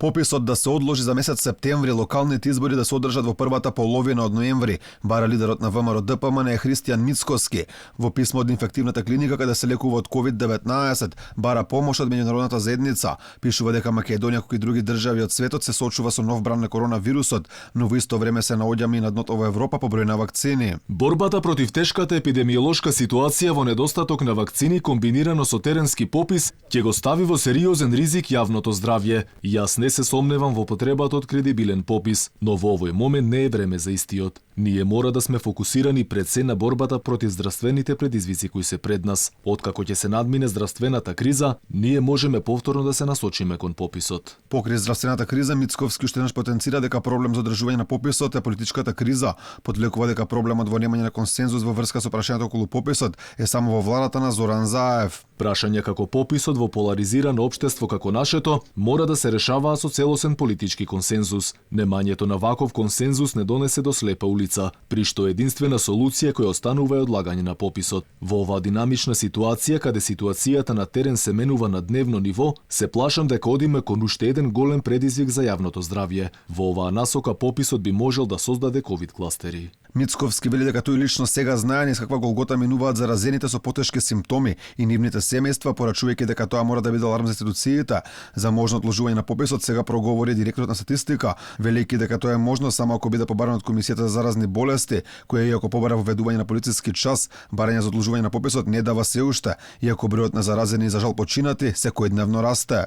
Пописот да се одложи за месец септември, локалните избори да се одржат во првата половина од ноември, бара лидерот на ВМРО ДПМН Христијан Мицкоски. Во писмо од инфективната клиника каде се лекува од COVID-19, бара помош од меѓународната заедница. Пишува дека Македонија, како и други држави од светот, се соочува со нов бран на коронавирусот, но во исто време се наоѓаме и на дното во Европа по број на вакцини. Борбата против тешката епидемиолошка ситуација во недостаток на вакцини комбинирано со теренски попис ќе го стави во сериозен ризик јавното здравје. Јас не се сомневам во потребата од кредибилен попис, но во овој момент не е време за истиот. Ние мора да сме фокусирани пред се на борбата против здравствените предизвици кои се пред нас. Откако ќе се надмине здравствената криза, ние можеме повторно да се насочиме кон пописот. Покрај здравствената криза, Мицковски уште еднаш потенцира дека проблем за одржување на пописот е политичката криза. Подлекува дека проблемот во немање на консензус во врска со прашањето околу пописот е само во владата на Зоран Заев. Прашања како пописот во поларизирано општество како нашето мора да се решаваа со целосен политички консензус. Немањето на ваков консензус не донесе до слепа улица, при што единствена солуција која останува е одлагање на пописот. Во оваа динамична ситуација, каде ситуацијата на терен се менува на дневно ниво, се плашам дека одиме кон уште еден голем предизвик за јавното здравје. Во оваа насока пописот би можел да создаде ковид кластери. Мицковски вели дека тој лично сега знае низ каква голгота минуваат заразените со потешки симптоми и нивните семејства, порачувајќи дека тоа мора да биде аларм за институциите. За можно одложување на пописот сега проговори директорот на статистика, велејќи дека тоа е можно само ако биде побарано од Комисијата за заразни болести, која иако побара воведување на полициски час, барање за одложување на пописот не дава се уште, иако бројот на заразени и за жал починати секојдневно расте.